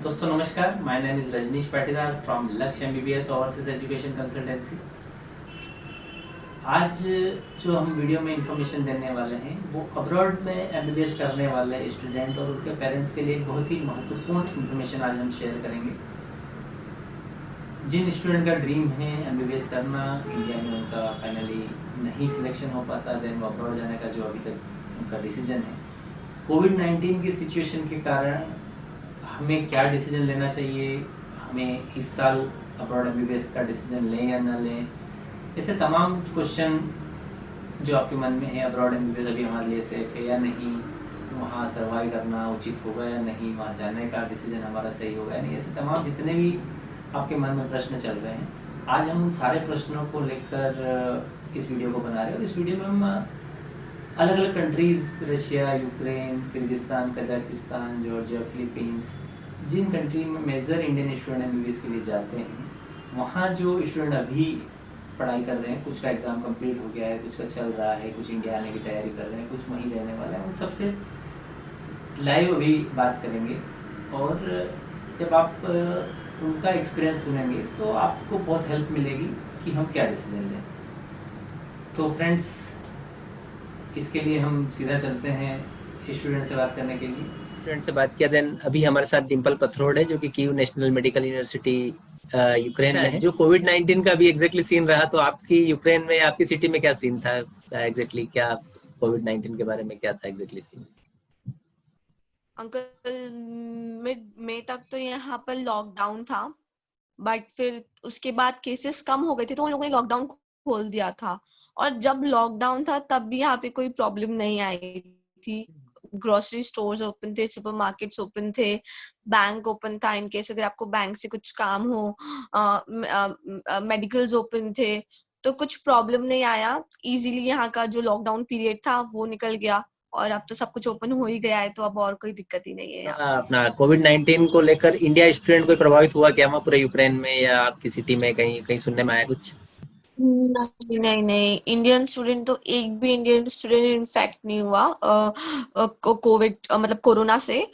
दोस्तों नमस्कार, my name is Rajneesh Patidar from Lakshya MBBS overseas education consultancy. आज जो हम वीडियो में इंफॉर्मेशन देने वाले हैं वो अब्रॉड में एमबीबीएस करने वाले स्टूडेंट और उनके पेरेंट्स के लिए एक बहुत ही महत्वपूर्ण इंफॉर्मेशन आज हम शेयर करेंगे। जिन स्टूडेंट का ड्रीम है एमबीबीएस करना, इंडिया में उनका फाइनली नहीं सिलेक्शन हो पाता, देन वो अब्रॉड जाने का जो अभी तक उनका डिसीजन है, कोविड-19 की सिचुएशन के कारण हमें क्या डिसीजन लेना चाहिए, हमें इस साल अब्रॉड एमबीबीएस का डिसीजन लें या ना लें, ऐसे तमाम क्वेश्चन जो आपके मन में है। अब्रॉड एमबीबीएस अभी हमारे लिए सेफ है या नहीं, वहाँ सर्वाइव करना उचित होगा या नहीं, वहाँ जाने का डिसीजन हमारा सही होगा या नहीं, ऐसे तमाम जितने भी आपके मन में प्रश्न चल रहे हैं, आज हम उन सारे प्रश्नों को लेकर इस वीडियो को बना रहे हैं। और इस वीडियो में हम अलग अलग countries, Russia, Ukraine, Kyrgyzstan, Kazakhstan, Georgia, Philippines, जिन कंट्री में मेजर इंडियन स्टूडेंट एमबीबीएस के लिए जाते हैं, वहाँ जो स्टूडेंट अभी पढ़ाई कर रहे हैं, कुछ का एग्ज़ाम कंप्लीट हो गया है, कुछ का चल रहा है, कुछ इंडिया आने की तैयारी कर रहे हैं, कुछ वहीं रहने वाले हैं, उन सबसे लाइव अभी बात करेंगे। और जब आप उनका एक्सपीरियंस सुनेंगे तो आपको बहुत हेल्प मिलेगी कि हम क्या डिसीजन लें। तो फ्रेंड्स, इसके लिए हम सीधा चलते हैं स्टूडेंट से बात करने के लिए। स्टूडेंट से बात किया, देन अभी हमारे साथ डिम्पल पथरोड है जो कि Kyiv national medical university Ukraine में है। जो कोविड-19 का भी एग्जैक्टली सीन रहा, तो आपकी यूक्रेन में, आपकी सिटी में क्या सीन था एग्जैक्टली? क्या कोविड-19 के बारे में क्या था एग्जैक्टली सीन? अंकल, मिड मई तक तो यहाँ पर लॉकडाउन था, बट फिर उसके बाद केसेस कम हो गए थे तो उन लोगों ने लॉकडाउन खोल दिया था। और जब लॉकडाउन था तब भी यहाँ पे कोई प्रॉब्लम नहीं आई थी। ग्रोसरी स्टोर्स ओपन थे, सुपरमार्केट्स ओपन थे, बैंक ओपन था इन केस अगर आपको बैंक से कुछ काम हो, मेडिकल्स ओपन थे, तो कुछ प्रॉब्लम नहीं आया। इजीली यहाँ का जो लॉकडाउन पीरियड था वो निकल गया और अब तो सब कुछ ओपन हो ही गया है, तो अब और कोई दिक्कत ही नहीं है यहाँ पे। अपना कोविड-19 को लेकर इंडिया स्टूडेंट कोई प्रभावित हुआ क्या वहाँ पूरे यूक्रेन में, या आपकी सिटी में कहीं कहीं सुनने में आया कुछ? नहीं नहीं नहीं, इंडियन स्टूडेंट तो एक भी इंडियन स्टूडेंट इन्फेक्ट नहीं हुआ कोविड मतलब कोरोना से।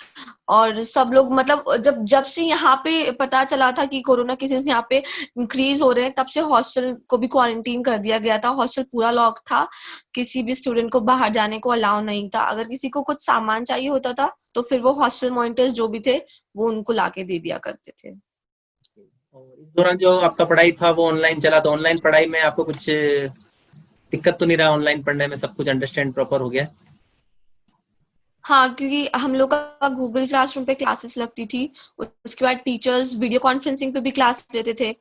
और सब लोग मतलब जब जब से यहाँ पे पता चला था कि कोरोना केसेस यहाँ पे इंक्रीज हो रहे हैं, तब से हॉस्टल को भी क्वारंटीन कर दिया गया था। हॉस्टल पूरा लॉक था, किसी भी स्टूडेंट को बाहर जाने को अलाउ नहीं था। अगर किसी को कुछ सामान चाहिए होता था तो फिर वो हॉस्टल मॉनिटर्स जो भी थे वो उनको लाके दे दिया करते थे। और इस दौरान जो आपका पढ़ाई था वो ऑनलाइन चला, तो ऑनलाइन पढ़ाई में आपको कुछ दिक्कत तो नहीं रहा? ऑनलाइन पढ़ने में सब कुछ अंडरस्टैंड प्रॉपर हो गया? हाँ, क्योंकि हम लोग का गूगल क्लासरूम पे क्लासेस लगती थी, उसके बाद टीचर्स वीडियो कॉन्फ्रेंसिंग पे भी क्लास लेते थे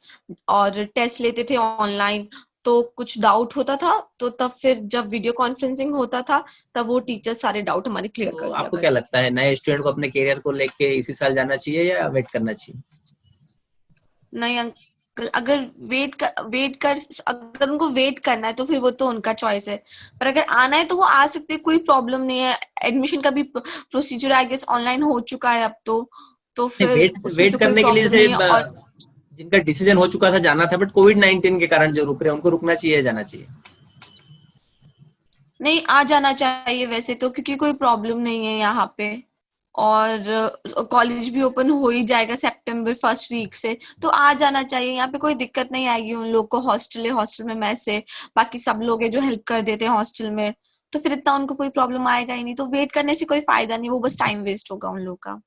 और टेस्ट लेते थे ऑनलाइन। तो कुछ डाउट होता था तो तब फिर जब वीडियो कॉन्फ्रेंसिंग होता था तब वो टीचर सारे डाउट हमारे क्लियर तो कर दिया आपको क्या करते लगता थे। है, नए स्टूडेंट को अपने करियर को लेके इसी साल जाना चाहिए या वेट करना चाहिए? नहीं अंकल, अगर अगर उनको वेट करना है तो फिर वो तो उनका चॉइस है, पर अगर आना है तो वो आ सकते हैं, कोई प्रॉब्लम नहीं है। एडमिशन का भी प्रोसीजर आई गेस ऑनलाइन हो चुका है अब तो नहीं, फिर वेट उसमें वेट तो कोई करने के लिए, प्रॉब्लम जैसे नहीं है। और जिनका डिसीजन हो चुका था जाना था, बट कोविड-19 के कारण जो रुक रहे हैं उनको रुकना चाहिए या जाना चाहिए? नहीं, आ जाना चाहिए वैसे तो, क्योंकि कोई प्रॉब्लम नहीं है यहाँ पे। और कॉलेज भी ओपन हो ही जाएगा सितंबर फर्स्ट वीक से, तो आ जाना चाहिए। यहाँ पे कोई दिक्कत नहीं आएगी उन लोग को। हॉस्टल है, हॉस्टल में मैस है, बाकी सब लोग है जो हेल्प कर देते हैं हॉस्टल में, तो फिर इतना उनको कोई प्रॉब्लम आएगा ही नहीं। तो वेट करने से कोई फायदा नहीं, वो बस टाइम वेस्ट होगा उन लोग का।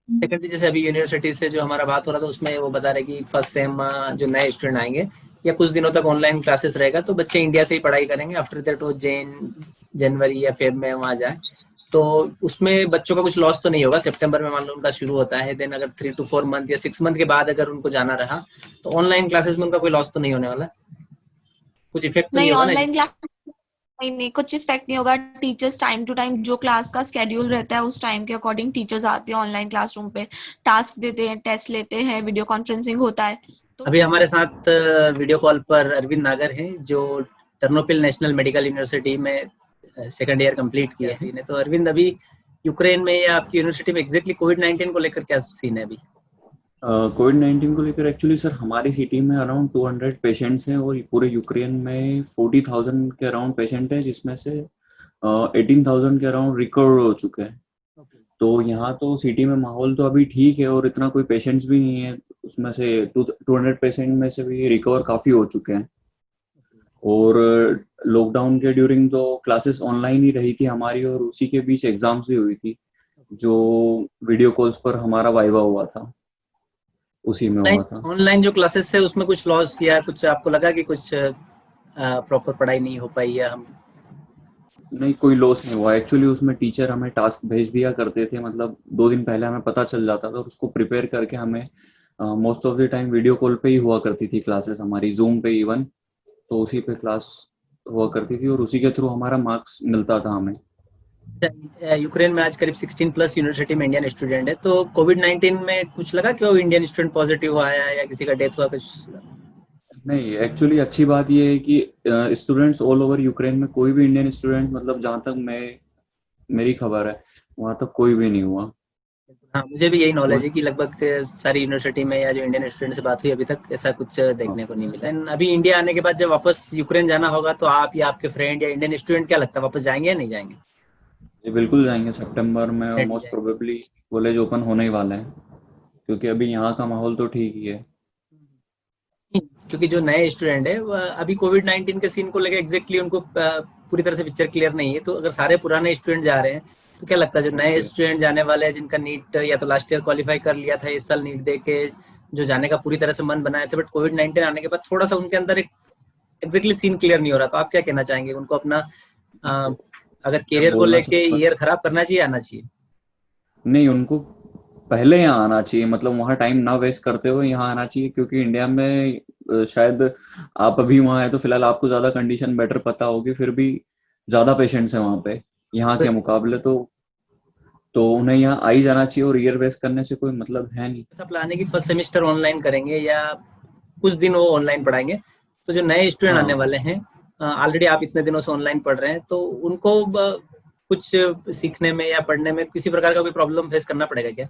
सेकेंडरी, जैसे अभी यूनिवर्सिटी से जो हमारा बात हो रहा था उसमें वो बता रहे कि फर्स्ट सेम जो नए स्टूडेंट आएंगे या कुछ दिनों तक ऑनलाइन क्लासेस रहेगा, तो बच्चे इंडिया से ही पढ़ाई करेंगे, आफ्टर दैट वो जनवरी या फेब में वहाँ जाए। तो उसमें बच्चों का कुछ लॉस तो नहीं होगा? सितंबर में मान लो उनका शुरू होता है, देन अगर 3 to 4 मंथ या 6 मंथ के बाद अगर उनको जाना रहा तो ऑनलाइन क्लासेस में उनका कोई लॉस तो नहीं होने वाला? कुछ इफेक्ट तो नहीं नहीं, होगा ना? ऑनलाइन क्लास नहीं नहीं, कुछ इफेक्ट नहीं होगा। टीचर्स टाइम टू टाइम जो क्लास का स्केड्यूल रहता है उस टाइम के अकॉर्डिंग टीचर्स आते हैं ऑनलाइन क्लासरूम पे, टास्क देते हैं, टेस्ट लेते हैं, वीडियो कॉन्फ्रेंसिंग होता है, तो अभी हमारे साथ वीडियो कॉल पर अरविंद नागर हैं जो टर्नोपिल नेशनल मेडिकल यूनिवर्सिटी में सेकंड ईयर कंप्लीट किया है। तो अरविंद, अभी यूक्रेन में या आपकी यूनिवर्सिटी में एग्जैक्टली कोविड-19 को लेकर क्या सीन है अभी? कोविड-19 को लेकर एक्चुअली सर हमारी सिटी में अराउंड 200 पेशेंट्स हैं और पूरे यूक्रेन में 40,000 के अराउंड पेशेंट हैं, जिसमें से 18,000 के अराउंड रिकवर हो चुके हैं। तो यहाँ तो सिटी में माहौल तो अभी ठीक है और इतना कोई पेशेंट्स भी नहीं है। उसमें से 200 पेशेंट में से भी रिकवर काफी हो चुके हैं। और लॉकडाउन के ड्यूरिंग तो क्लासेस ऑनलाइन ही रही थी हमारी, और उसी के बीच एग्जाम्स भी हुई थी, जो वीडियो कॉल्स पर हमारा वाइवा हुआ था, उसी में हुआ था। ऑनलाइन जो क्लासेस है उसमें कुछ लॉस या कुछ आपको लगा कि कुछ प्रॉपर पढ़ाई नहीं हो पाई या हम? नहीं, कोई लॉस नहीं हुआ एक्चुअली। उसमें टीचर हमें टास्क भेज दिया करते थे, मतलब 2 दिन पहले हमें पता चल जाता था और उसको प्रिपेयर करके हमें most of the time video call पे ही हुआ करती थी क्लासेस हमारी, जूम पे इवन। तो उसी पे क्लास हुआ करती थी और उसी के थ्रू हमारा मार्क्स मिलता था हमें। यूक्रेन में आज करीब 16 प्लस यूनिवर्सिटी में इंडियन स्टूडेंट है, तो कोविड-19 में कुछ लगा कि वो इंडियन स्टूडेंट पॉजिटिव आया या किसी का डेथ हुआ कुछ? नहीं, एक्चुअली अच्छी बात ये है कि स्टूडेंट्स ऑल ओवर यूक्रेन में कोई भी इंडियन स्टूडेंट, मतलब जहाँ तक मेरी खबर है, वहाँ तक कोई भी नहीं हुआ। हाँ, मुझे भी यही नॉलेज और है कि लगभग सारी यूनिवर्सिटी में या जो इंडियन स्टूडेंट से बात हुई अभी तक ऐसा कुछ हाँ, देखने को नहीं मिला। अभी इंडिया आने के बाद जब वापस यूक्रेन जाना होगा तो आप या आपके फ्रेंड या इंडियन स्टूडेंट क्या लगता है वापस जाएंगे या नहीं जाएंगे? ये बिल्कुल जाएंगे सितंबर में, और डेफिनेटली मोस्ट जाएंगे। प्रोबेबली कॉलेज ओपन होने ही वाले हैं, क्योंकि अभी यहाँ का माहौल तो ठीक ही है। क्योंकि जो नए स्टूडेंट है अभी कोविड-19 के सीन को लेकर एग्जैक्टली उनको पूरी तरह से पिक्चर क्लियर नहीं है, तो अगर सारे पुराने स्टूडेंट जा रहे हैं तो क्या लगता है जो नए स्टूडेंट जाने वाले हैं जिनका नीट या तो लास्ट ईयर क्वालिफाई कर लिया था, इस साल नीट दे के जो जाने का पूरी तरह से मन बनाए थे, बट कोविड-19 आने के बाद थोड़ा सा उनके अंदर एक एग्जैक्टली सीन क्लियर नहीं हो रहा, तो आप क्या कहना चाहेंगे उनको अपना अ, अगर मैं करियर को बोलना लेके चाहूंगा, ईयर खराब करना चाहिए, आना चाहिए? नहीं, उनको पहले यहाँ आना चाहिए, मतलब वहाँ टाइम ना वेस्ट करते हुए यहाँ आना चाहिए, क्योंकि इंडिया में शायद आप अभी वहाँ है तो फिलहाल आपको ज्यादा कंडीशन बेटर पता होगी, फिर भी ज्यादा पेशेंट्स हैं वहाँ पे यहाँ तो के मुकाबले। तो उन्हें यहाँ आ ही जाना चाहिए, और ईयर वेस्ट करने से कोई मतलब है नहीं। ऐसा प्लान है कि फर्स्ट सेमेस्टर ऑनलाइन करेंगे या कुछ दिन वो ऑनलाइन पढ़ाएंगे, तो जो नए स्टूडेंट आने हाँ, वाले हैं, ऑलरेडी आप इतने दिनों से ऑनलाइन पढ़ रहे हैं, तो उनको कुछ सीखने में या पढ़ने में किसी प्रकार का कोई प्रॉब्लम फेस करना पड़ेगा क्या?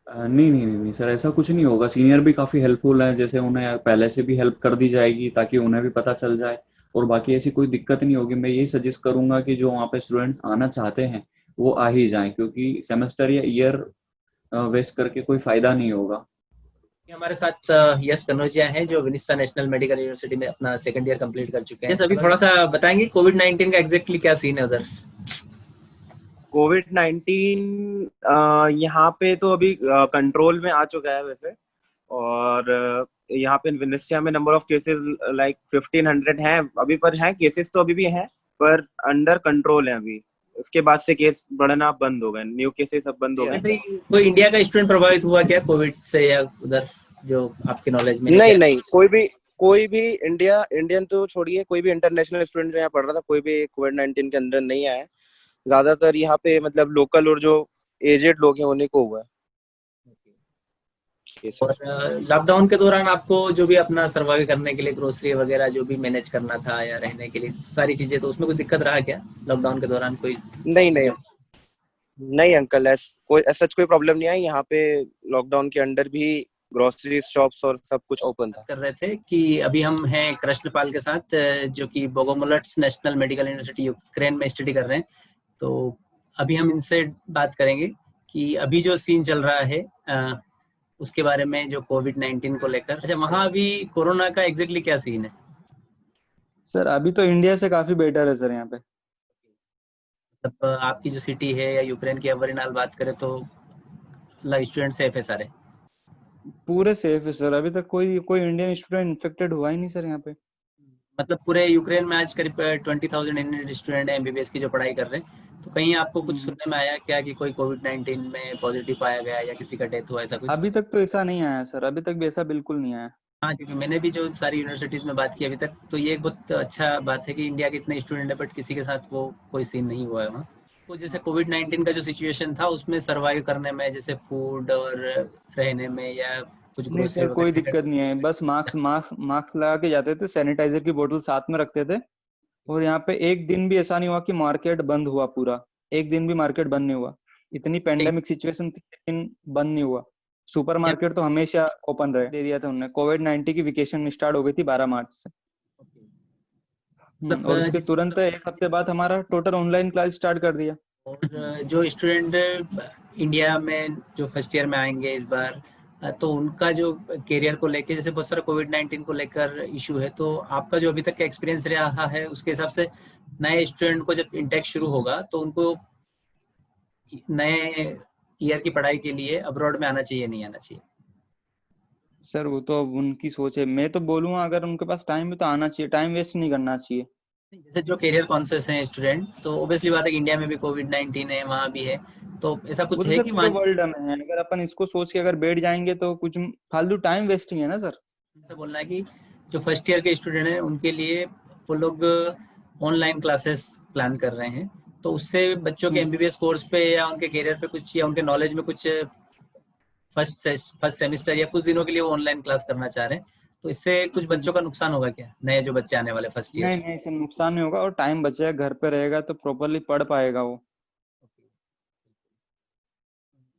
नहीं नहीं नहीं नहीं सर, ऐसा कुछ नहीं होगा। सीनियर भी काफी हेल्पफुल है, जैसे उन्हें पहले से भी हेल्प कर दी जाएगी ताकि उन्हें भी पता चल जाए, और बाकी ऐसी कोई दिक्कत नहीं होगी। मैं यही सजेस्ट करूंगा कि जो वहाँ पे स्टूडेंट्स आना चाहते हैं वो आ ही जाएं, क्योंकि सेमेस्टर या ईयर वेस्ट करके कोई फायदा नहीं होगा। हमारे साथ यश कनौजिया हैं जो विनिस्ता नेशनल मेडिकल यूनिवर्सिटी में अपना सेकंड ईयर कंप्लीट कर चुके हैं। यस, अभी थोड़ा सा बताएंगे कोविड-19 का एग्जैक्टली क्या सीन है उधर? कोविड-19 यहाँ पे तो अभी कंट्रोल में आ चुका है वैसे, और यहाँ पे विनिस्या में नंबर ऑफ केसेस लाइक 1500 हैं अभी, पर हैं केसेस तो अभी भी हैं, पर अंडर कंट्रोल है अभी। उसके बाद से केस बढ़ना बंद हो गए, न्यू केसेस अब बंद हो गए। कोई इंडिया का स्टूडेंट प्रभावित हुआ क्या कोविड से या उधर जो आपके नॉलेज में है नहीं क्या? नहीं, कोई भी इंडियन तो छोड़िए, कोई भी इंटरनेशनल स्टूडेंट जो यहाँ पढ़ रहा था कोई भी कोविड-19 के अंदर नहीं आया। ज्यादातर यहाँ पे मतलब लोकल और जो एजेड लोग हैं उन्हीं को हुआ है और केसेस। लॉकडाउन के दौरान आपको जो भी अपना सर्वाइव करने के लिए ग्रोसरी वगैरह जो भी मैनेज करना था या रहने के लिए सारी चीजें, तो उसमें कोई दिक्कत रहा क्या लॉकडाउन के दौरान? कोई नहीं नहीं नहीं अंकल, ऐसा कोई प्रॉब्लम नहीं आई यहाँ पे। लॉकडाउन के अंदर भी ग्रोसरी शॉप्स और सब कुछ ओपन था। कर रहे थे कि अभी हम हैं कृष्णपाल के साथ जो कि बोगोमुलेट्स नेशनल मेडिकल यूनिवर्सिटी यूक्रेन में स्टडी कर रहे हैं, तो अभी हम इनसे बात करेंगे कि अभी जो सीन चल रहा है उसके बारे में, जो कोविड-19 को लेकर। अच्छा, वहाँ अभी कोरोना का एग्जैक्टली क्या सीन है? सर अभी तो इंडिया से काफी बेटर है सर यहाँ पे। मतलब आपकी जो सिटी है या यूक्रेन की अवरिनाल बात करें तो स्टूडेंट सेफ है सारे? पूरे सेफ है सर, अभी तक कोई कोई इंडियन स्टूडेंट इन्फेक्टेड हुआ ही नहीं सर यहाँ पे। मतलब पूरे यूक्रेन में आज करीब 20,000 इंडियन स्टूडेंट हैं एमबीबीएस की जो पढ़ाई कर रहे हैं, तो कहीं आपको कुछ सुनने में आया क्या कि कोई कोविड-19 में पॉजिटिव पाया गया या किसी का डेथ हुआ, ऐसा कुछ? अभी तक तो ऐसा नहीं आया सर, अभी तक भी ऐसा बिल्कुल नहीं आया। हाँ, क्योंकि मैंने भी जो सारी यूनिवर्सिटीज में बात की अभी तक, तो ये एक बहुत अच्छा बात है कि इंडिया के इतने स्टूडेंट है बट किसी के साथ वो कोई सीन नहीं हुआ है वहाँ। तो जैसे कोविड-19 का जो सिचुएशन था उसमें सर्वाइव करने में, जैसे फूड और रहने में या कुछ नहीं ग्रोसरी सर, कोई वगैरह? दिक्कत नहीं है, बस मास्क लगा के जाते थे, सैनिटाइजर की बोतल साथ में रखते थे। और यहाँ पे एक दिन भी ऐसा नहीं हुआ कि मार्केट बंद हुआ पूरा, एक दिन भी मार्केट बंद नहीं हुआ। इतनी पेंडेमिक सिचुएशन थी लेकिन बंद नहीं हुआ। सुपरमार्केट तो हमेशा ओपन रहे, दे दिया था उन्होंने। कोविड-19 की वेकेशन स्टार्ट हो गई थी 12 मार्च से। और उसके तुरंत एक हफ्ते बाद हमारा टोटल ऑनलाइन क्लास स्टार्ट कर दिया। और जो स्टूडेंट इंडिया में जो फर्स्ट ईयर में आएंगे इस बार, तो उनका जो करियर को लेके, जैसे बहुत सारा कोविड-19 को लेकर इशू है, तो आपका जो अभी तक का एक्सपीरियंस रहा है उसके हिसाब से नए स्टूडेंट को जब इंटेक शुरू होगा तो उनको नए ईयर की पढ़ाई के लिए अब्रॉड में आना चाहिए, नहीं आना चाहिए? सर वो तो अब उनकी सोच है। मैं तो बोलूंगा अगर उनके पास टाइम है तो आना चाहिए, टाइम वेस्ट नहीं करना चाहिए। जैसे जो करियर कॉन्शियस हैं स्टूडेंट, तो ऑब्वियसली बात है कि इंडिया में भी कोविड-19 है, वहाँ भी है, तो ऐसा वो कुछ तो है सर कि पूरे वर्ल्ड में है, अगर अपन इसको सोच के अगर बैठ जाएंगे तो कुछ फालतू टाइम वेस्टिंग है ना सर। ऐसा बोलना है कि जो फर्स्ट ईयर के स्टूडेंट हैं उनके लिए वो लोग ऑनलाइन क्लासेस प्लान कर रहे हैं, तो उससे बच्चों के एमबीबीएस कोर्स पे या उनके करियर पे कुछ, या उनके नॉलेज में कुछ फर्स्ट सेमेस्टर या कुछ दिनों के लिए वो ऑनलाइन क्लास करना चाह रहे हैं, तो इससे कुछ बच्चों का नुकसान होगा क्या, नए जो बच्चे आने वाले फर्स्ट नहीं ईयर? नहीं सर, नुकसान नहीं होगा और टाइम बचेगा, घर पे रहेगा तो प्रॉपरली पढ़ पाएगा वो।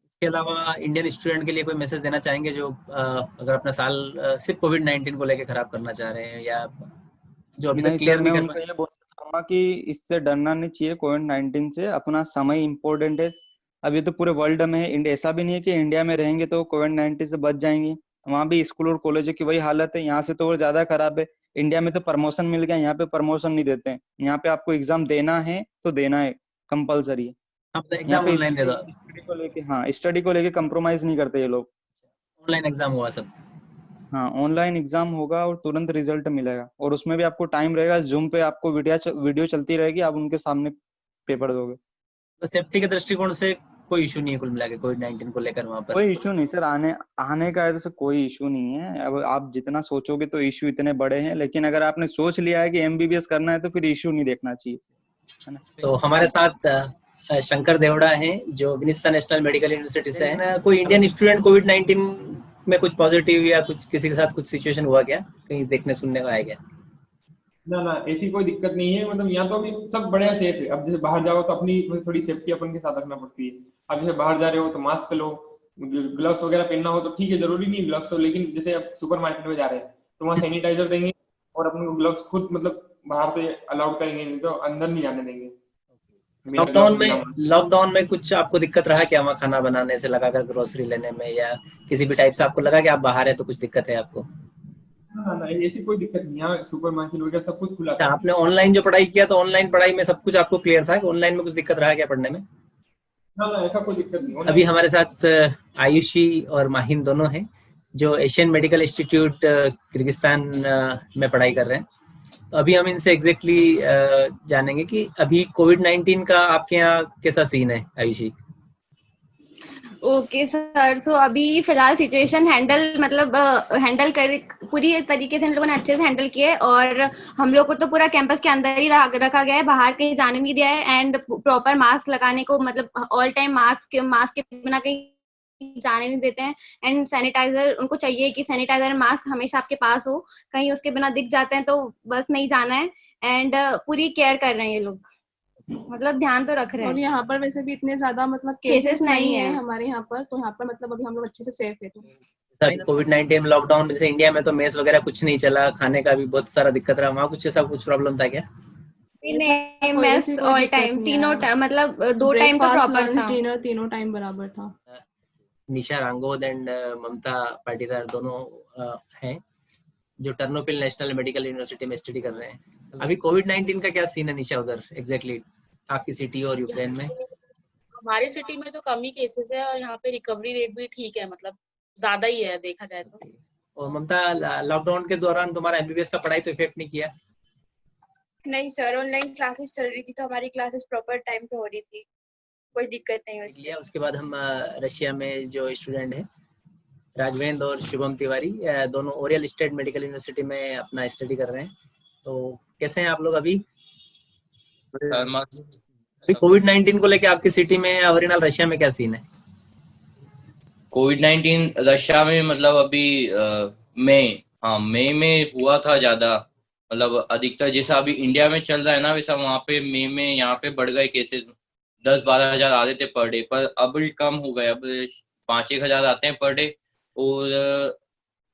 इसके अलावा इंडियन स्टूडेंट के लिए कोई मैसेज देना चाहेंगे जो अगर अपना साल सिर्फ कोविड-19 को लेकर खराब करना चाह रहे हैं, या जो अभी तक नहीं सर, क्लियर मैं नहीं कर उनको पाए? ये बोलना चाहूंगा कि इससे डरना नहीं चाहिए, कोविड-19 से। अपना समय इंपॉर्टेंट है। अभी तो पूरे वर्ल्ड में है, इंडिया ऐसा भी नहीं है कि इंडिया में रहेंगे तो कोविड-19 से बच जाएंगे। वहां भी स्कूल और कॉलेजों की वही हालत है, यहाँ से तो और ज्यादा खराब है। इंडिया में तो प्रमोशन मिल गया, यहाँ पे प्रमोशन नहीं देते हैं। यहाँ पे आपको एग्जाम देना है तो देना है, कंपलसरी है। आप यहाँ एग्जाम पे ऑनलाइन दे दो, स्टडी को लेके, हाँ स्टडी को लेके कंप्रोमाइज नहीं करते ये लोग। ऑनलाइन एग्जाम हुआ सब? हाँ ऑनलाइन एग्जाम होगा और तुरंत रिजल्ट मिलेगा, और उसमें भी आपको टाइम रहेगा, जूम पे आपको वीडियो चलती रहेगी, आप उनके सामने पेपर दोगे। तो सेफ्टी के दृष्टिकोण से कोई इशू नहीं है कुल मिला के कोविड-19 को लेकर वहां पर? कोई इशू नहीं सर, आने आने का ऐसा कोई इशू नहीं है। अब आप जितना सोचोगे तो इशू इतने बड़े हैं, लेकिन अगर आपने सोच लिया है कि एमबीबीएस करना है तो फिर इशू नहीं देखना चाहिए, है ना। तो हमारे साथ शंकर देवड़ा हैं जो विनिस्ता नेशनल मेडिकल यूनिवर्सिटी से हैं। कोई इंडियन स्टूडेंट कोविड-19 में कुछ पॉजिटिव या कुछ किसी के साथ कुछ सिचुएशन हुआ क्या, कहीं देखने सुनने को आया क्या? ना ना, ऐसी कोई दिक्कत नहीं है। मतलब यहाँ तो अभी सब बढ़िया सेफ है। अब जैसे बाहर जाओ तो अपनी थोड़ी सेफ्टी अपन के साथ रखना पड़ती है। अब जैसे बाहर जा रहे हो तो मास्क लो, ग्लव्स वगैरह पहनना हो तो ठीक है, जरूरी नहीं ग्लव्स तो, लेकिन जैसे अब सुपर मार्केट में जा रहे हैं तो वहाँ सैनिटाइजर देंगे और अपन को ग्लव्स खुद मतलब बाहर से अलाउड करेंगे, नहीं तो अंदर नहीं जाने देंगे। बिना लॉकडाउन ग्लव्स में बिना लॉकडाउन में कुछ आपको दिक्कत रहा क्या, वहाँ खाना बनाने से लगाकर ग्रोसरी लेने में, या किसी भी टाइप से आपको लगा कि आप बाहर है तो कुछ दिक्कत है आपको? ना ना, ऐसी कोई दिक्कत नहीं। यहाँ सुपर मार्केट वगैरह सब कुछ खुला अच्छा, था। आपने ऑनलाइन जो पढ़ाई किया तो ऑनलाइन पढ़ाई में सब कुछ आपको क्लियर था कि ऑनलाइन में कुछ दिक्कत रहा क्या पढ़ने में? ना ना, ऐसा कोई दिक्कत नहीं। अभी ऑनलाइन हमारे साथ आयुषी और माहिन दोनों हैं जो एशियन मेडिकल इंस्टीट्यूट किर्गिस्तान में पढ़ाई कर रहे हैं। तो अभी हम इनसे एग्जैक्टली जानेंगे कि अभी कोविड-19 का आपके यहाँ कैसा सीन है, आयुषी? ओके सर, सो अभी फिलहाल सिचुएशन हैंडल कर पूरी तरीके से हम लोगों ने अच्छे से हैंडल किए, और हम लोग को तो पूरा कैंपस के अंदर ही रखा गया है, बाहर कहीं जाने नहीं दिया है। एंड प्रॉपर मास्क लगाने को, मतलब ऑल टाइम मास्क के बिना कहीं जाने नहीं देते हैं। एंड सैनिटाइजर उनको चाहिए कि सैनिटाइजर मास्क हमेशा आपके पास हो, कहीं उसके बिना दिख जाते हैं तो बस नहीं जाना है। एंड पूरी केयर कर रहे हैं ये लोग, मतलब ध्यान तो रख रहे और हैं। यहाँ पर वैसे भी इतने ज्यादा मतलब केसेस केसेस नहीं नहीं है है हमारे यहाँ पर, तो यहाँ पर मतलब अभी हम लोग अच्छे से सेफ है। तो सर कोविड-19 लॉकडाउन, जैसे इंडिया में तो मेस वगैरह कुछ नहीं चला, खाने का भी बहुत सारा दिक्कत रहा, वहाँ कुछ ऐसा कुछ प्रॉब्लम था क्या? नहीं, कोई मेस ऐसी कोई ऑल दिक्कत टाइम नहीं तीनों है। मतलब 2 टाइम तो ब्रेकफास्ट, प्रॉपर लंच, था। डिनर तीनों टाइम बराबर था। निशा रांगोद एंड ममता पाटीदार दोनों हैं जो टर्नोपिल नेशनल मेडिकल यूनिवर्सिटी में स्टडी कर रहे हैं। अभी कोविड-19 का क्या सीन है निशा उधर एग्जैक्टली आपकी सिटी और यूक्रेन में? हमारी सिटी में तो कम ही केसेस है और यहाँ पे रिकवरी रेट भी ठीक है, मतलब ज्यादा ही है देखा जाए तो। और ममता, लॉकडाउन के दौरान तुम्हारा एमबीबीएस का पढ़ाई तो इफेक्ट नहीं किया? नहीं सर, ऑनलाइन क्लासेस चल रही थी तो हमारी क्लासेस प्रॉपर टाइम पे हो रही थी, कोई दिक्कत नहीं हुई उससे। उसके बाद हम रशिया में जो स्टूडेंट हैं राघवेंद्र और शुभम तिवारी, दोनों ओरियल स्टेट मेडिकल यूनिवर्सिटी में अपना स्टडी कर रहे हैं। तो कैसे हैं आप लोग अभी? अभी कोविड-19 को लेके आपकी सिटी में और रशिया में क्या सीन है? कोविड-19 रशिया में मतलब अभी मई में हुआ था ज्यादा, मतलब अधिकतर जैसा अभी इंडिया में चल रहा है ना वैसा वहाँ पे मई में यहाँ पे बढ़ गए केसेस। 10-12 हजार आ रहे थे पर डे, पर अब कम हो गए, अब 5-1 हजार आते हैं पर डे। और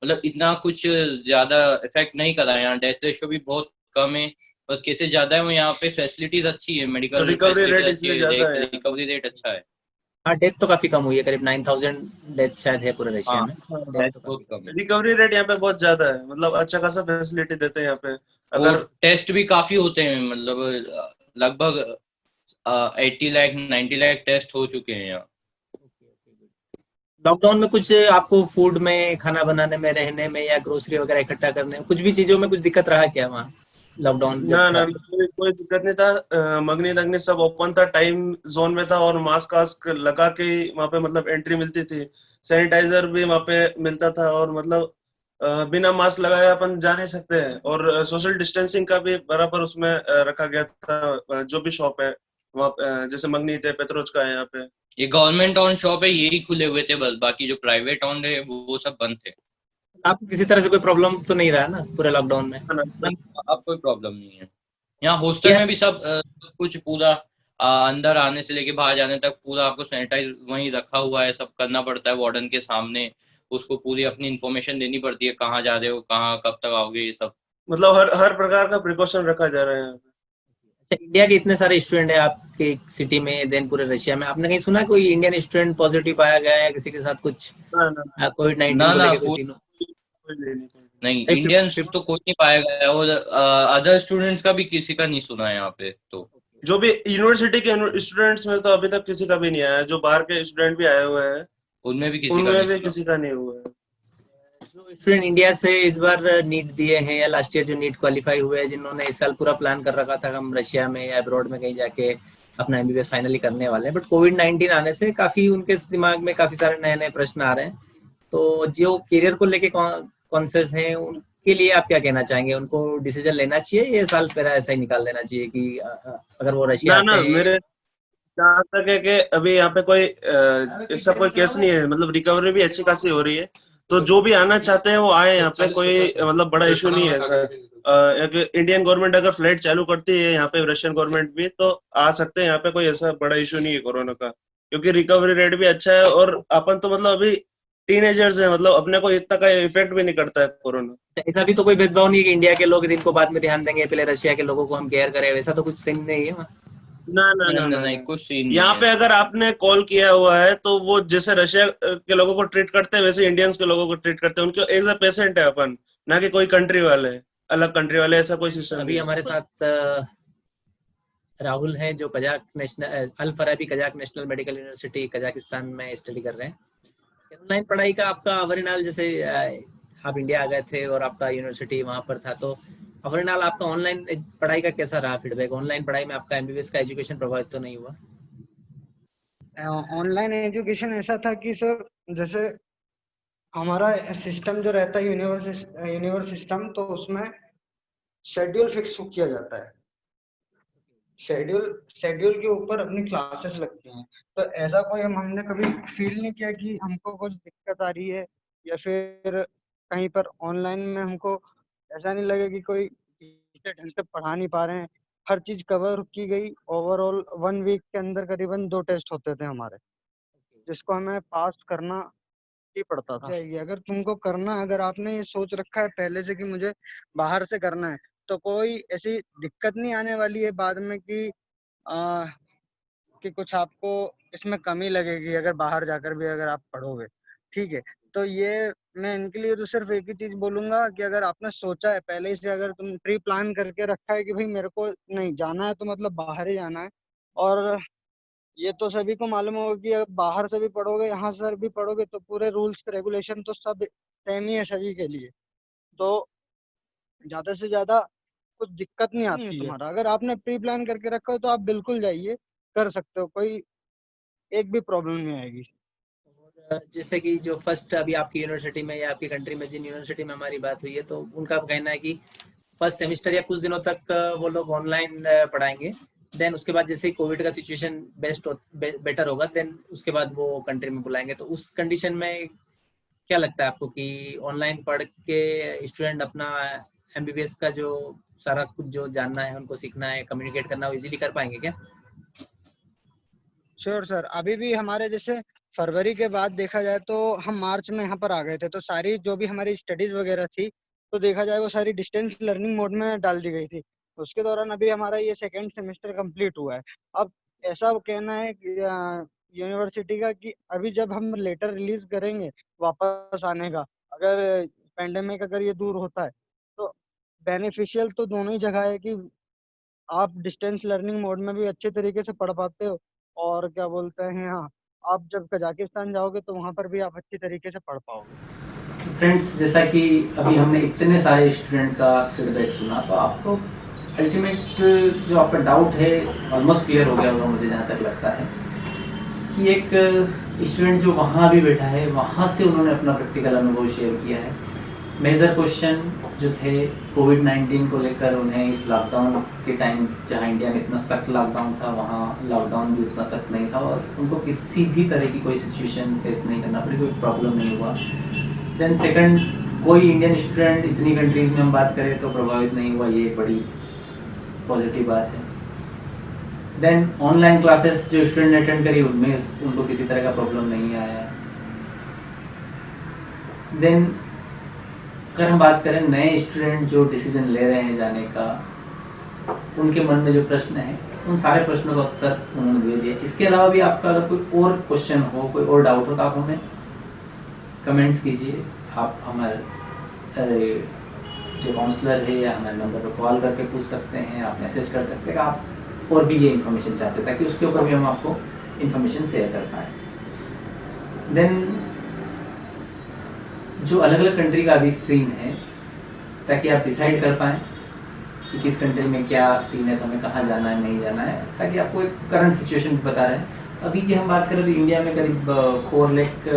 मतलब इतना कुछ ज्यादा इफेक्ट नहीं करा है यहाँ, डेथ रेशो भी बहुत कम है। बस केसेस ज्यादा है। वो यहाँ पे फैसिलिटीज अच्छी है, तो मेडिकल रिकवरी रेट फैसिलिटी इसलिए अच्छी ज्यादा है, है। रिकवरी रेट अच्छा है। हाँ, डेथ तो काफी कम हुई है, करीब 9,000 डेथ शायद है पूरे रशिया हाँ, में। हाँ, डेथ तो बहुत काफी कम है। रिकवरी रेट यहाँ पे बहुत ज्यादा है, मतलब अच्छा खासा फैसिलिटी देते हैं यहाँ पे। और अगर टेस्ट भी काफी होते हैं, मतलब लगभग 80 लाख 90 लाख टेस्ट हो चुके हैं यहाँ। लॉकडाउन में कुछ आपको फूड में, खाना बनाने में, रहने में या ग्रोसरी वगैरह इकट्ठा करने में, कुछ भी चीजों में कुछ दिक्कत रहा क्या वहाँ लॉकडाउन ना जब ना था? ना, कोई दिक्कत नहीं था। मगनी तगनी सब ओपन था, टाइम जोन में था, और मास्क वास्क लगा के वहाँ पे मतलब एंट्री मिलती थी। सैनिटाइजर भी वहाँ पे मिलता था, और मतलब बिना मास्क लगाए अपन जा नहीं सकते हैं। और सोशल डिस्टेंसिंग का भी बराबर उसमें रखा गया था। जो भी शॉप है वहाँ जैसे मगनी थे, पेत्रोज का है यहाँ पे। ये गवर्नमेंट ऑन शॉप है, यही खुले हुए थे बस, बाकी जो प्राइवेट ऑन है वो सब बंद थे। आपको किसी तरह से कोई प्रॉब्लम तो नहीं रहा ना पूरे लॉकडाउन में? नहीं, अब कोई प्रॉब्लम नहीं है। यहाँ हॉस्टल क्या में भी सब कुछ पूरा अंदर आने से लेके बाहर जाने तक पूरा आपको सैनिटाइज वहीं रखा हुआ है, सब करना पड़ता है वार्डन के सामने। उसको पूरी अपनी इंफॉर्मेशन देनी पड़ती है, कहाँ जा रहे हो, कहाँ कब तक आओगे, ये सब। मतलब हर हर प्रकार का प्रिकॉशन रखा जा रहा है यहाँ पे। अच्छा, इंडिया के इतने सारे स्टूडेंट है आपके सिटी में, देन पूरे रशिया में, आपने कहीं सुना कोई इंडियन स्टूडेंट पॉजिटिव पाया गया है किसी के साथ कुछ ना ना कोविड-19 ना को ना, लेके कोई कोई सीन? नहीं, नहीं, इंडियंस तो कोई नहीं पाया गया है, और अदर स्टूडेंट्स का भी किसी का नहीं सुना है यहाँ पे तो। जो भी यूनिवर्सिटी के स्टूडेंट्स में तो अभी तक किसी का भी नहीं आया। जो बाहर के स्टूडेंट भी आए हुए हैं उनमें भी किसी का उनमें नहीं भी सुना। किसी का नहीं हुआ है। जो स्टूडेंट इंडिया से इस बार नीट दिए हैं या लास्ट ईयर जो नीट क्वालिफाई हुए हैं, जिन्होंने इस साल पूरा प्लान कर रखा था हम रशिया में या अब्रॉड में कहीं जाके अपना एमबीबीएस फाइनली करने वाले हैं, बट कोविड-19 आने से काफी उनके दिमाग में काफी सारे नए नए प्रश्न आ रहे हैं। तो जो करियर को लेके कॉन्शियस हैं, उनके लिए आप क्या कहना चाहेंगे? उनको डिसीजन लेना चाहिए ये साल पहले ऐसा ही निकाल देना चाहिए कि अगर वो रशिया ना आते ना, हैं? मेरे जहाँ तक है कि अभी यहाँ पे कोई ऐसा कोई केस नहीं है, मतलब रिकवरी भी अच्छी खासी हो रही है। तो जो भी आना चाहते हैं वो आए यहाँ पे, कोई मतलब बड़ा इशू नहीं है ऐसा। एक इंडियन गवर्नमेंट अगर फ्लाइट चालू करती है यहाँ पे, रशियन गवर्नमेंट भी, तो आ सकते हैं यहाँ पे। कोई ऐसा बड़ा इशू नहीं है कोरोना का, क्योंकि रिकवरी रेट भी अच्छा है। और अपन तो मतलब अभी टीनेजर्स है, मतलब अपने को इतना का इफेक्ट भी नहीं करता है कोरोना। ऐसा भी तो कोई भेदभाव नहीं है कि इंडिया के लोग इनको बाद में ध्यान देंगे, पहले रशिया के लोगों को हम केयर करें, वैसा तो कुछ सीन नहीं है वहाँ? ना ना नहीं ना नहीं ना, नहीं, कुछ सीन नहीं यहाँ है। पे अगर आपने कॉल किया हुआ है तो वो जैसे रशिया के लोगों को ट्रीट करते हैं वैसे इंडियंस के लोगों को ट्रीट करते हैं। उनको एज अ पेशेंट है अपन, ना कि कोई कंट्री वाले, अलग कंट्री वाले, ऐसा कोई सिस्टम अभी नहीं है। हमारे साथ राहुल हैं जो Kazakh national Al Farabi Kazakh national medical university Kazakhstan में स्टडी कर रहे हैं। ऑनलाइन पढ़ाई का आपका अवरिनाल, जैसे आप इंडिया आ गए थे और आपका यूनिवर्सिटी वहाँ पर था, तो अवरिनाल आपका ऑनलाइन पढ़ाई का कैसा रहा फीडबैक? ऑनलाइन पढ़ाई में आपका एमबीबीएस का एजुकेशन प्रभावित तो नहीं हुआ? ऑनलाइन एजुकेशन ऐसा था कि सर, जैसे हमारा सिस्टम जो रहता है यूनिवर्स सिस्टम, तो उसमें शेड्यूल फिक्स किया जाता है। शेड्यूल के ऊपर अपनी क्लासेस लगती हैं। तो ऐसा कोई हमने कभी फील नहीं किया कि हमको कुछ दिक्कत आ रही है, या फिर कहीं पर ऑनलाइन में हमको ऐसा नहीं लगे कि कोई टीचर ढंग से पढ़ा नहीं पा रहे हैं। हर चीज कवर की गई। ओवरऑल 1 वीक के अंदर करीबन 2 टेस्ट होते थे हमारे, जिसको हमें पास करना ही पड़ता था। अगर तुमको करना, अगर आपने ये सोच रखा है पहले से कि मुझे बाहर से करना है, तो कोई ऐसी दिक्कत नहीं आने वाली है बाद में कि कुछ आपको इसमें कमी लगेगी अगर बाहर जाकर भी अगर आप पढ़ोगे। ठीक है, तो ये मैं इनके लिए तो सिर्फ एक ही चीज बोलूंगा कि अगर आपने सोचा है पहले से, अगर तुम प्री प्लान करके रखा है कि भाई मेरे को नहीं जाना है, तो मतलब बाहर ही जाना है। और ये तो सभी को मालूम होगा कि अगर बाहर से भी पढ़ोगे, यहाँ से भी पढ़ोगे, तो पूरे रूल्स रेगुलेशन तो सब सेम ही है सभी के लिए। तो ज्यादा से ज्यादा कुछ दिक्कत नहीं आती है तुम्हारा। अगर आपने प्री प्लान करके रखा हो तो आप बिल्कुल जाइए, कर सकते हो, कोई एक भी प्रॉब्लम नहीं आएगी। जैसे कि जो फर्स्ट अभी आपकी यूनिवर्सिटी में या आपकी कंट्री में जिन यूनिवर्सिटी में हमारी बात हुई है, तो उनका कहना है कि फर्स्ट सेमेस्टर या कुछ दिनों तक वो लोग ऑनलाइन पढ़ाएंगे, देन उसके बाद जैसे ही कोविड का सिचुएशन बेटर होगा, देन उसके बाद वो कंट्री में बुलाएंगे। तो उस कंडीशन में क्या लगता है आपको कि ऑनलाइन पढ़ के स्टूडेंट अपना एमबीबीएस का जो सारा कुछ जो जानना है, उनको सीखना है, कम्युनिकेट करना, वो इजीली कर पाएंगे क्या? श्योर सर, अभी भी हमारे जैसे फरवरी के बाद देखा जाए तो हम मार्च में यहाँ पर आ गए थे, तो सारी जो भी हमारी स्टडीज वगैरह थी, तो देखा जाए वो सारी डिस्टेंस लर्निंग मोड में डाल दी गई थी। उसके दौरान अभी हमारा ये सेकेंड सेमेस्टर कंप्लीट हुआ है। अब ऐसा कहना है कि यूनिवर्सिटी का कि अभी जब हम लेटर रिलीज करेंगे वापस आने का, अगर पेंडेमिक अगर ये दूर होता है तो बेनिफिशियल तो दोनों ही जगह है कि आप डिस्टेंस लर्निंग मोड में भी अच्छे तरीके से पढ़ पाते हो, और क्या बोलते हैं, हाँ आप जब कजाकिस्तान जाओगे तो वहाँ पर भी आप अच्छी तरीके से पढ़ पाओगे। फ्रेंड्स, जैसा कि अभी हमने इतने सारे स्टूडेंट का फीडबैक सुना, तो आपको अल्टीमेट जो आपका डाउट है ऑलमोस्ट क्लियर हो गया होगा, मुझे जहाँ तक लगता है कि एक स्टूडेंट जो वहाँ भी बैठा है, वहाँ से उन्होंने अपना प्रैक्टिकल अनुभव शेयर किया है। मेजर क्वेश्चन जो थे कोविड-19 को लेकर, उन्हें इस लॉकडाउन के टाइम जहाँ इंडिया में इतना सख्त लॉकडाउन था, वहाँ लॉकडाउन भी उतना सख्त नहीं था और उनको किसी भी तरह की कोई सिचुएशन फेस नहीं करना पड़ी, कोई प्रॉब्लम नहीं हुआ। देन सेकंड, कोई इंडियन स्टूडेंट इतनी कंट्रीज में हम बात करें तो प्रभावित नहीं हुआ, ये बड़ी पॉजिटिव बात है। देन ऑनलाइन क्लासेस जो स्टूडेंट ने अटेंड करी, उनमें उनको किसी तरह का प्रॉब्लम नहीं आया। देन अगर हम बात करें नए स्टूडेंट जो डिसीजन ले रहे हैं जाने का, उनके मन में जो प्रश्न है, उन सारे प्रश्नों का उत्तर उन्होंने दे दिया। इसके अलावा भी आपका अगर कोई और क्वेश्चन हो, कोई और डाउट हो, तो आप हमें कमेंट्स कीजिए। आप हमारे जो काउंसलर है या हमारे नंबर पर कॉल करके पूछ सकते हैं, आप मैसेज कर सकते हैं कि आप और भी ये इन्फॉर्मेशन चाहते हैं, ताकि उसके ऊपर भी हम आपको इन्फॉर्मेशन शेयर कर पाएँ। देन जो अलग अलग कंट्री का अभी सीन है, ताकि आप डिसाइड कर पाएँ कि किस कंट्री में क्या सीन है, तो हमें कहाँ जाना है, नहीं जाना है, ताकि आपको एक करंट सिचुएशन भी बता रहे हैं। अभी की हम बात करें तो इंडिया में करीब 4 लाख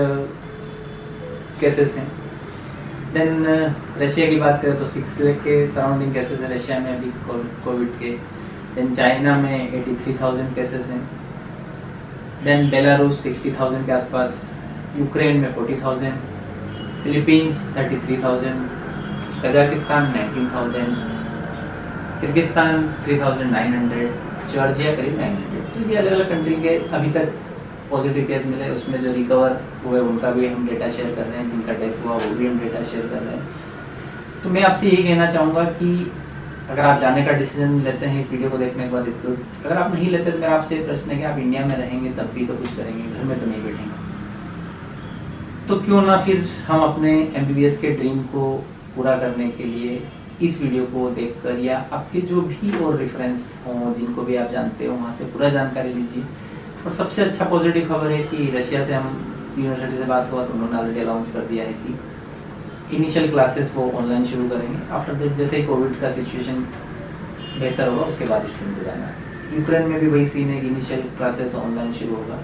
केसेस हैं। देन रशिया की बात करें तो 6 लाख के सराउंडिंग केसेस हैं रशिया में अभी कोविड के। देन चाइना में 83,000 केसेस हैं। देन बेलारूस 60,000 के आसपास, यूक्रेन में 40,000, फिलीपींस 33,000, कजाकिस्तान 19,000, किर्गिस्तान 3,900, जॉर्जिया करीब 900। तो ये अलग अलग कंट्री के अभी तक पॉजिटिव केस मिले, उसमें जो रिकवर हुए उनका भी हम डेटा शेयर कर रहे हैं, जिनका डेथ हुआ वो भी हम डेटा शेयर कर रहे हैं। तो मैं आपसे यही कहना चाहूँगा कि अगर आप जाने का डिसीजन लेते हैं इस वीडियो को देखने के बाद, इसको अगर आप नहीं लेते तो मेरा आपसे प्रश्न है कि आप इंडिया में रहेंगे तब भी तो कुछ करेंगे, घर में तो नहीं बैठेंगे। तो क्यों ना फिर हम अपने MBBS के ड्रीम को पूरा करने के लिए इस वीडियो को देखकर, या आपके जो भी और रेफरेंस हों, जिनको भी आप जानते हो, वहाँ से पूरा जानकारी लीजिए। और सबसे अच्छा पॉजिटिव खबर है कि रशिया से हम यूनिवर्सिटी से बात हुआ तो उन्होंने ऑलरेडी अनाउंस कर दिया है कि इनिशियल क्लासेस वो ऑनलाइन शुरू करेंगे। आफ्टर दैट जैसे ही कोविड का सिचुएशन बेहतर होगा उसके बाद स्टूडेंट को जाना है। यूक्रेन में भी वही सीन है कि इनिशियल क्लासेस ऑनलाइन शुरू होगा,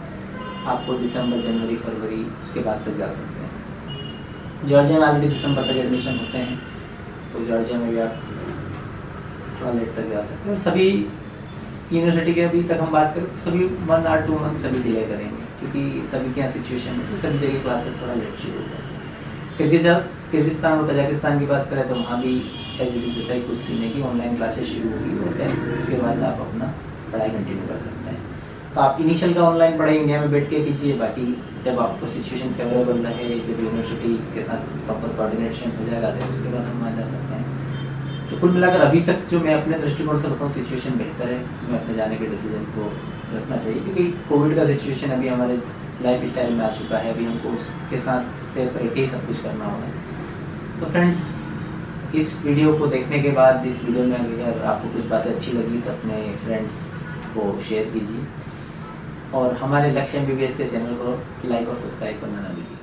आपको दिसंबर, जनवरी, फरवरी उसके बाद तक जा सकते हैं। जॉर्जिया में ऑलरेडी दिसंबर तक एडमिशन होते हैं, तो जॉर्जिया में भी आप थोड़ा लेट तक जा सकते हैं। और सभी यूनिवर्सिटी के अभी तक हम बात करें तो सभी 1 और 2 मंथ सभी डिले करेंगे, क्योंकि सभी के यहाँ सिचुएशन है, तो सभी जगह क्लासेस थोड़ा लेट शुरू होगा। किर्गिस्तान और कजाकिस्तान की बात करें तो वहाँ भी जैसा ही कुछ सीन है कि ऑनलाइन क्लासेस शुरू होगी और देन उसके बाद आप अपना पढ़ाई कंटिन्यू कर सकते हैं। तो आप इनिशियल का ऑनलाइन पढ़ाई इंडिया में बैठ के कीजिए, बाकी जब आपको सिचुएशन फेवरेबल रहे, जब यूनिवर्सिटी के साथ प्रॉपर कोऑर्डिनेशन हो जाएगा तो उसके बाद हम आ जा सकते हैं। तो कुल मिलाकर अभी तक जो मैं अपने दृष्टिकोण से बताऊँ, सिचुएशन बेहतर है, मैं अपने जाने के डिसीजन को रखना चाहिए, क्योंकि कोविड का सिचुएशन अभी हमारे लाइफ स्टाइल में आ चुका है, अभी हमको उसके साथ सेफ रह के ही सब कुछ करना होगा। तो फ्रेंड्स, इस वीडियो को देखने के बाद, इस वीडियो में अगर आपको कुछ बातें अच्छी लगी तो अपने फ्रेंड्स को शेयर कीजिए और हमारे लक्ष्य MBBS के चैनल को लाइक और सब्सक्राइब करना ना भूलिए।